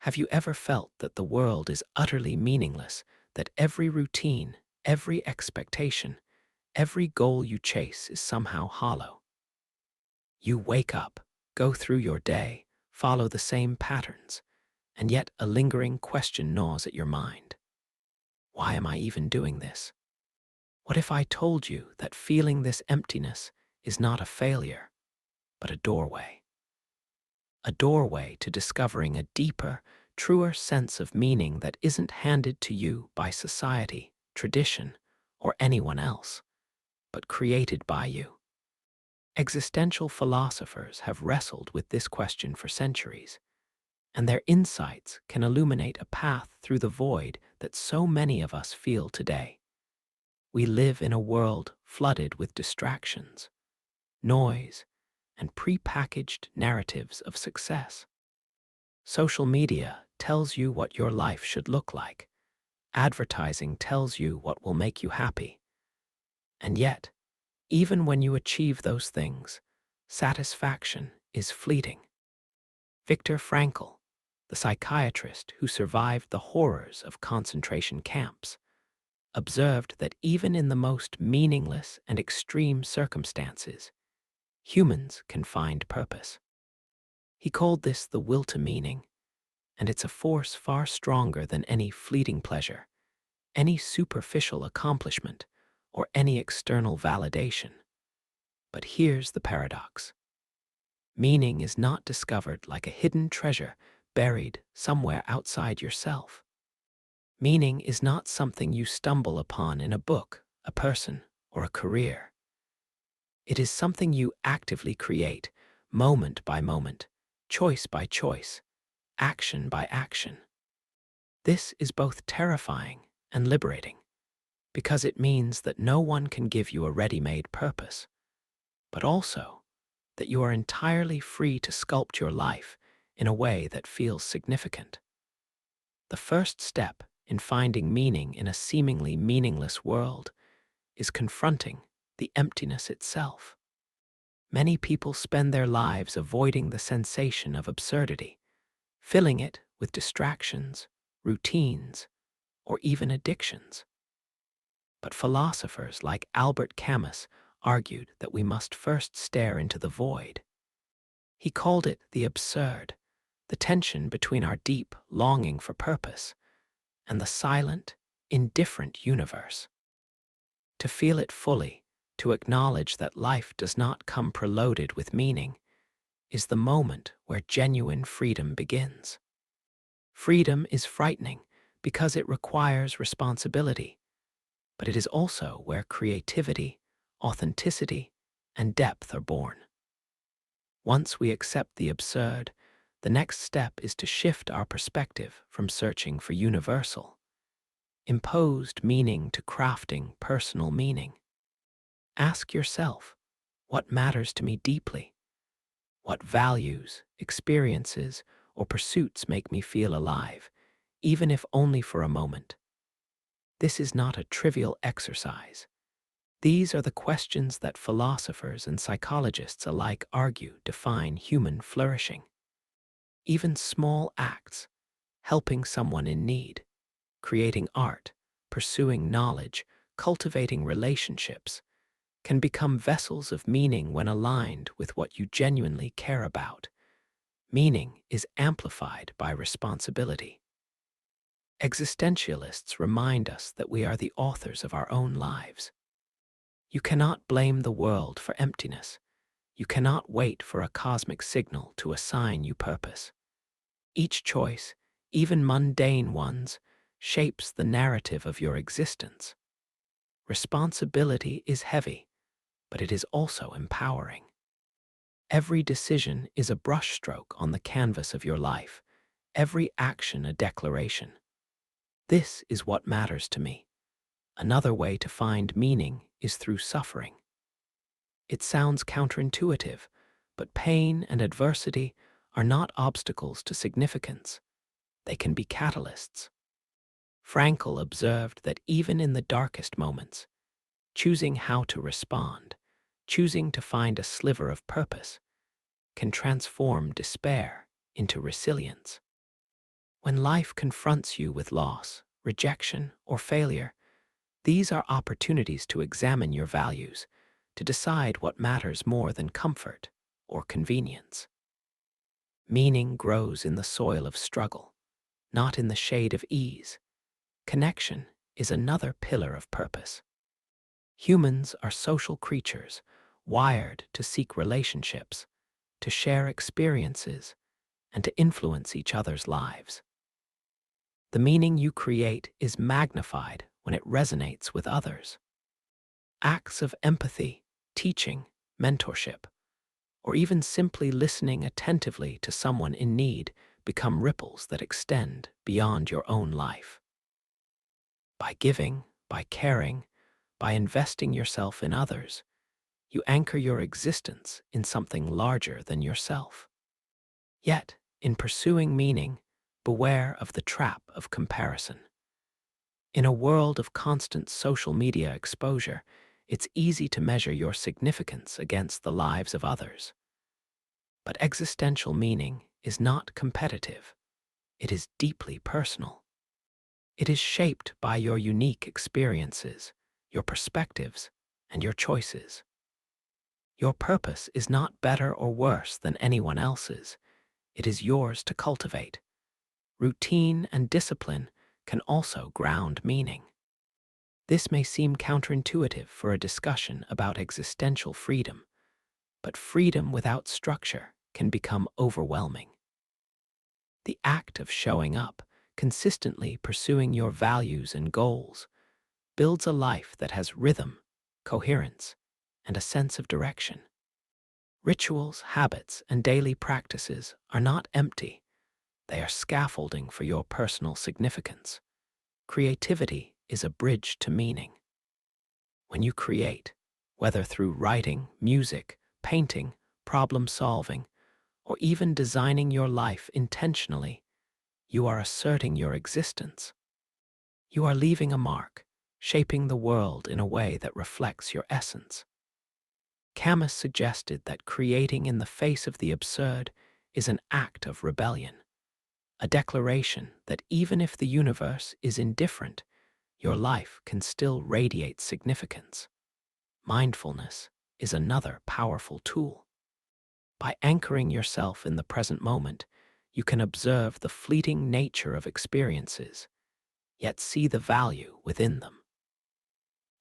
Have you ever felt that the world is utterly meaningless, that every routine, every expectation, every goal you chase is somehow hollow? You wake up, go through your day, follow the same patterns, and yet a lingering question gnaws at your mind. Why am I even doing this? What if I told you that feeling this emptiness is not a failure, but a doorway? A doorway to discovering a deeper, truer sense of meaning that isn't handed to you by society, tradition, or anyone else, but created by you. Existential philosophers have wrestled with this question for centuries, and their insights can illuminate a path through the void that so many of us feel today. We live in a world flooded with distractions, noise, and prepackaged narratives of success. Social media tells you what your life should look like. Advertising tells you what will make you happy. And yet, even when you achieve those things, satisfaction is fleeting. Viktor Frankl, the psychiatrist who survived the horrors of concentration camps, observed that even in the most meaningless and extreme circumstances, humans can find purpose. He called this the will to meaning, and it's a force far stronger than any fleeting pleasure, any superficial accomplishment, or any external validation. But here's the paradox. Meaning is not discovered like a hidden treasure buried somewhere outside yourself. Meaning is not something you stumble upon in a book, a person, or a career. It is something you actively create, moment by moment, choice by choice, action by action. This is both terrifying and liberating, because it means that no one can give you a ready-made purpose, but also that you are entirely free to sculpt your life in a way that feels significant. The first step in finding meaning in a seemingly meaningless world is confronting the emptiness itself. Many people spend their lives avoiding the sensation of absurdity, filling it with distractions, routines, or even addictions. But philosophers like Albert Camus argued that we must first stare into the void. He called it the absurd, the tension between our deep longing for purpose and the silent, indifferent universe. To feel it fully, to acknowledge that life does not come preloaded with meaning, is the moment where genuine freedom begins. Freedom is frightening because it requires responsibility, but it is also where creativity, authenticity, and depth are born. Once we accept the absurd, the next step is to shift our perspective from searching for universal, imposed meaning to crafting personal meaning. Ask yourself, what matters to me deeply? What values, experiences, or pursuits make me feel alive, even if only for a moment? This is not a trivial exercise. These are the questions that philosophers and psychologists alike argue define human flourishing. Even small acts, helping someone in need, creating art, pursuing knowledge, cultivating relationships, can become vessels of meaning when aligned with what you genuinely care about. Meaning is amplified by responsibility. Existentialists remind us that we are the authors of our own lives. You cannot blame the world for emptiness. You cannot wait for a cosmic signal to assign you purpose. Each choice, even mundane ones, shapes the narrative of your existence. Responsibility is heavy, but it is also empowering. Every decision is a brushstroke on the canvas of your life, every action a declaration. This is what matters to me. Another way to find meaning is through suffering. It sounds counterintuitive, but pain and adversity are not obstacles to significance. They can be catalysts. Frankl observed that even in the darkest moments, choosing how to respond, choosing to find a sliver of purpose, can transform despair into resilience. When life confronts you with loss, rejection, or failure, these are opportunities to examine your values, to decide what matters more than comfort or convenience. Meaning grows in the soil of struggle, not in the shade of ease. Connection is another pillar of purpose. Humans are social creatures, wired to seek relationships, to share experiences, and to influence each other's lives. The meaning you create is magnified when it resonates with others. Acts of empathy, teaching, mentorship, or even simply listening attentively to someone in need become ripples that extend beyond your own life. By giving, by caring, by investing yourself in others, you anchor your existence in something larger than yourself. Yet, in pursuing meaning, beware of the trap of comparison. In a world of constant social media exposure, it's easy to measure your significance against the lives of others. But existential meaning is not competitive. It is deeply personal. It is shaped by your unique experiences, your perspectives, and your choices. Your purpose is not better or worse than anyone else's. It is yours to cultivate. Routine and discipline can also ground meaning. This may seem counterintuitive for a discussion about existential freedom, but freedom without structure can become overwhelming. The act of showing up, consistently pursuing your values and goals, builds a life that has rhythm, coherence, and a sense of direction. Rituals, habits, and daily practices are not empty. They are scaffolding for your personal significance. Creativity is a bridge to meaning. When you create, whether through writing, music, painting, problem solving, or even designing your life intentionally, you are asserting your existence. You are leaving a mark, shaping the world in a way that reflects your essence. Camus suggested that creating in the face of the absurd is an act of rebellion, a declaration that even if the universe is indifferent, your life can still radiate significance. Mindfulness is another powerful tool. By anchoring yourself in the present moment, you can observe the fleeting nature of experiences, yet see the value within them.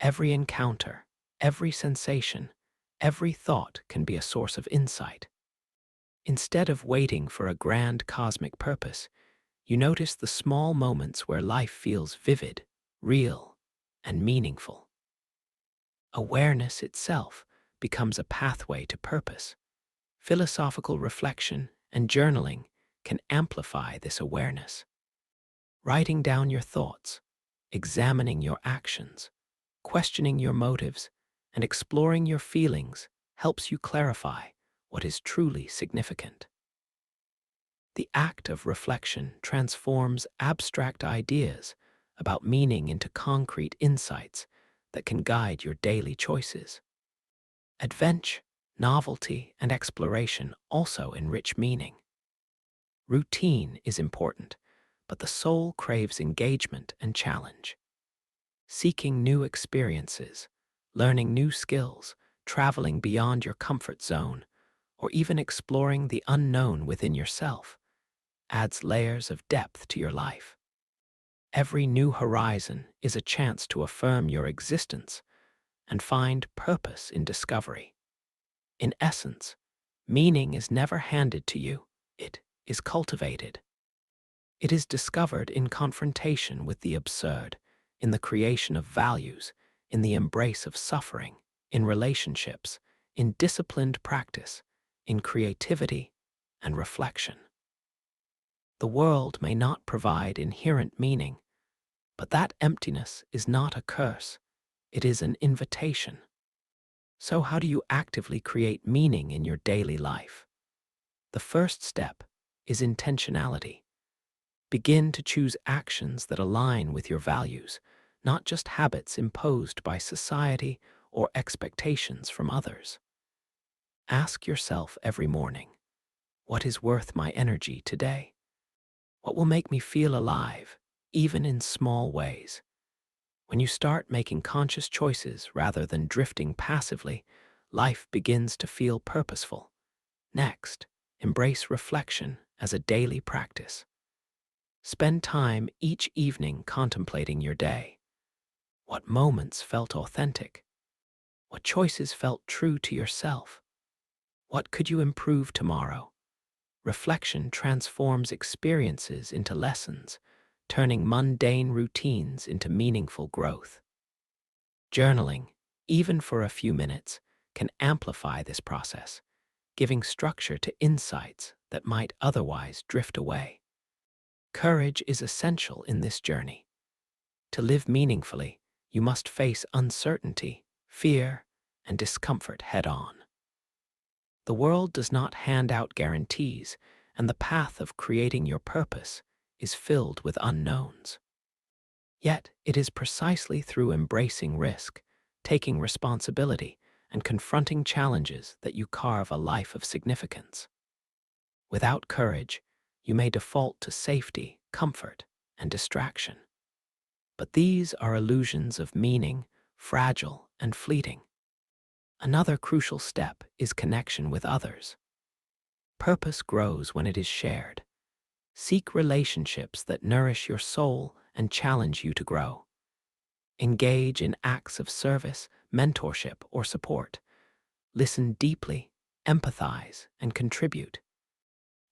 Every encounter, every sensation, every thought can be a source of insight. Instead of waiting for a grand cosmic purpose, you notice the small moments where life feels vivid, real, and meaningful. Awareness itself becomes a pathway to purpose. Philosophical reflection and journaling can amplify this awareness. Writing down your thoughts, examining your actions, questioning your motives, and exploring your feelings helps you clarify what is truly significant. The act of reflection transforms abstract ideas about meaning into concrete insights that can guide your daily choices. Adventure, novelty, and exploration also enrich meaning. Routine is important, but the soul craves engagement and challenge. Seeking new experiences, learning new skills, traveling beyond your comfort zone, or even exploring the unknown within yourself adds layers of depth to your life. Every new horizon is a chance to affirm your existence and find purpose in discovery. In essence, meaning is never handed to you, it is cultivated. It is discovered in confrontation with the absurd, in the creation of values, in the embrace of suffering, in relationships, in disciplined practice, in creativity and reflection. The world may not provide inherent meaning, but that emptiness is not a curse, it is an invitation. So how do you actively create meaning in your daily life? The first step is intentionality. Begin to choose actions that align with your values, not just habits imposed by society or expectations from others. Ask yourself every morning, what is worth my energy today? What will make me feel alive, even in small ways? When you start making conscious choices rather than drifting passively, life begins to feel purposeful. Next, embrace reflection as a daily practice. Spend time each evening contemplating your day. What moments felt authentic? What choices felt true to yourself? What could you improve tomorrow? Reflection transforms experiences into lessons, turning mundane routines into meaningful growth. Journaling, even for a few minutes, can amplify this process, giving structure to insights that might otherwise drift away. Courage is essential in this journey. To live meaningfully, you must face uncertainty, fear, and discomfort head-on. The world does not hand out guarantees, and the path of creating your purpose is filled with unknowns. Yet, it is precisely through embracing risk, taking responsibility, and confronting challenges that you carve a life of significance. Without courage, you may default to safety, comfort, and distraction. But these are illusions of meaning, fragile and fleeting. Another crucial step is connection with others. Purpose grows when it is shared. Seek relationships that nourish your soul and challenge you to grow. Engage in acts of service, mentorship, or support. Listen deeply, empathize, and contribute.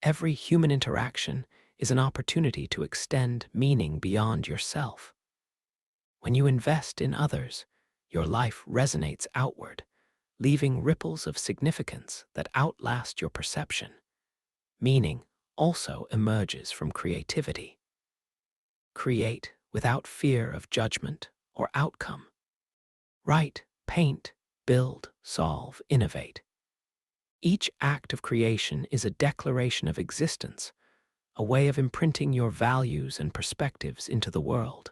Every human interaction is an opportunity to extend meaning beyond yourself. When you invest in others, your life resonates outward, leaving ripples of significance that outlast your perception. Meaning also emerges from creativity. Create without fear of judgment or outcome. Write, paint, build, solve, innovate. Each act of creation is a declaration of existence, a way of imprinting your values and perspectives into the world.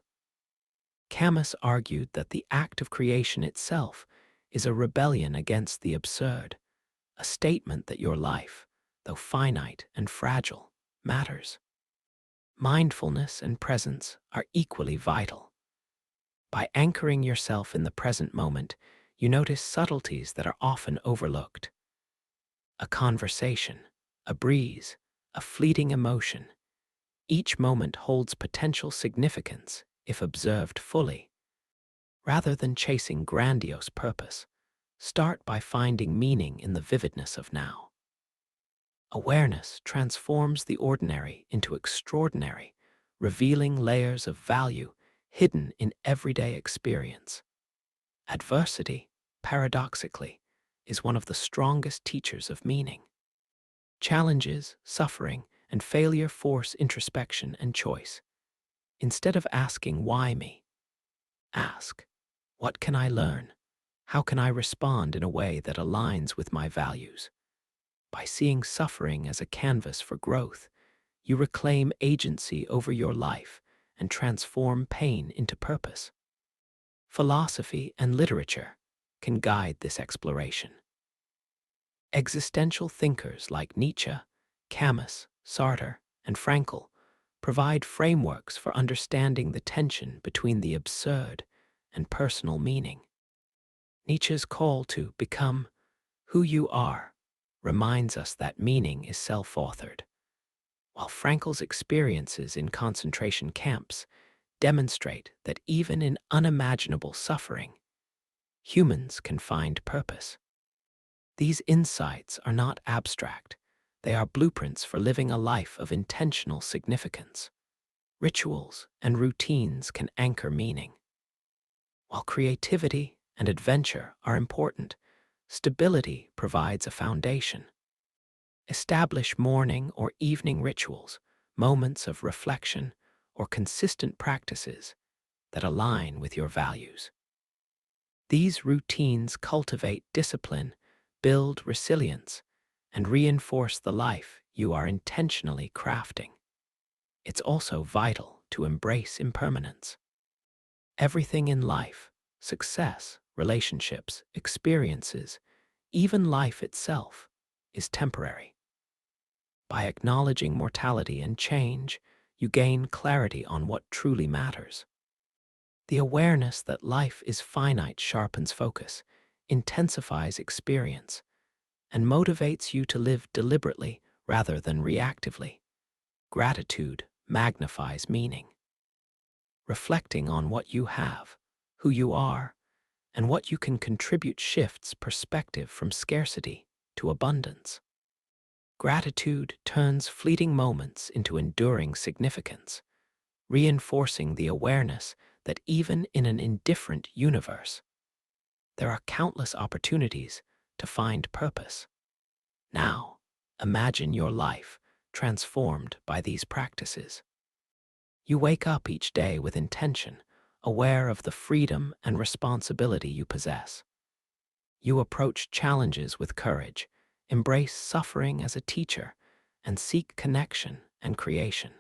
Camus argued that the act of creation itself is a rebellion against the absurd, a statement that your life, though finite and fragile, matters. Mindfulness and presence are equally vital. By anchoring yourself in the present moment, you notice subtleties that are often overlooked. A conversation, a breeze, a fleeting emotion. Each moment holds potential significance if observed fully. Rather than chasing grandiose purpose, start by finding meaning in the vividness of now. Awareness transforms the ordinary into extraordinary, revealing layers of value hidden in everyday experience. Adversity, paradoxically, is one of the strongest teachers of meaning. Challenges, suffering, and failure force introspection and choice. Instead of asking, "Why me?" ask, "What can I learn? How can I respond in a way that aligns with my values?" By seeing suffering as a canvas for growth, you reclaim agency over your life and transform pain into purpose. Philosophy and literature can guide this exploration. Existential thinkers like Nietzsche, Camus, Sartre, and Frankl provide frameworks for understanding the tension between the absurd and personal meaning. Nietzsche's call to become who you are reminds us that meaning is self-authored, while Frankl's experiences in concentration camps demonstrate that even in unimaginable suffering, humans can find purpose. These insights are not abstract. They are blueprints for living a life of intentional significance. Rituals and routines can anchor meaning. While creativity and adventure are important, stability provides a foundation. Establish morning or evening rituals, moments of reflection, or consistent practices that align with your values. These routines cultivate discipline, build resilience, and reinforce the life you are intentionally crafting. It's also vital to embrace impermanence. Everything in life, success, relationships, experiences, even life itself, is temporary. By acknowledging mortality and change, you gain clarity on what truly matters. The awareness that life is finite sharpens focus, intensifies experience, and motivates you to live deliberately rather than reactively. Gratitude magnifies meaning. Reflecting on what you have, who you are, and what you can contribute shifts perspective from scarcity to abundance. Gratitude turns fleeting moments into enduring significance, reinforcing the awareness that even in an indifferent universe, there are countless opportunities to find purpose. Now, imagine your life transformed by these practices. You wake up each day with intention, aware of the freedom and responsibility you possess. You approach challenges with courage, embrace suffering as a teacher, and seek connection and creation.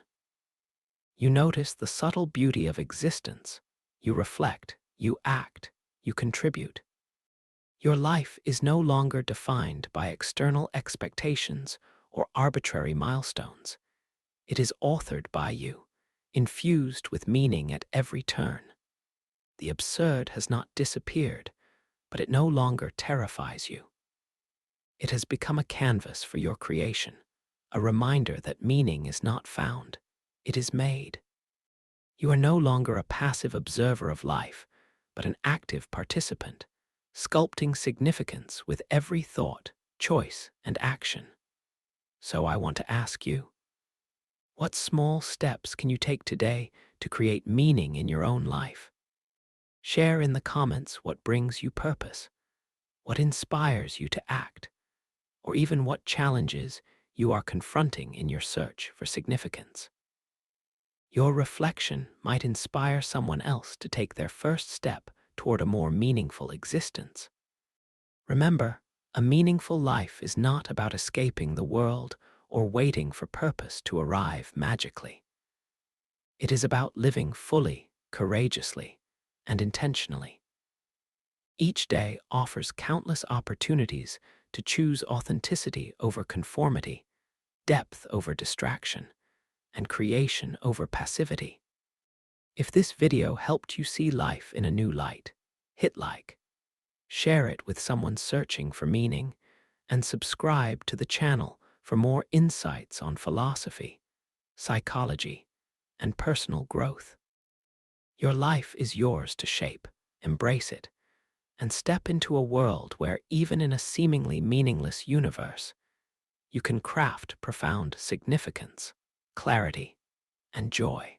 You notice the subtle beauty of existence. You reflect, you act, you contribute. Your life is no longer defined by external expectations or arbitrary milestones. It is authored by you, infused with meaning at every turn. The absurd has not disappeared, but it no longer terrifies you. It has become a canvas for your creation, a reminder that meaning is not found, it is made. You are no longer a passive observer of life, but an active participant, sculpting significance with every thought, choice, and action. So I want to ask you, what small steps can you take today to create meaning in your own life? Share in the comments what brings you purpose, what inspires you to act, or even what challenges you are confronting in your search for significance. Your reflection might inspire someone else to take their first step toward a more meaningful existence. Remember, a meaningful life is not about escaping the world or waiting for purpose to arrive magically. It is about living fully, courageously, and intentionally. Each day offers countless opportunities to choose authenticity over conformity, depth over distraction, and creation over passivity. If this video helped you see life in a new light, hit like, share it with someone searching for meaning, and subscribe to the channel for more insights on philosophy, psychology, and personal growth. Your life is yours to shape, embrace it, and step into a world where even in a seemingly meaningless universe, you can craft profound significance, clarity, and joy.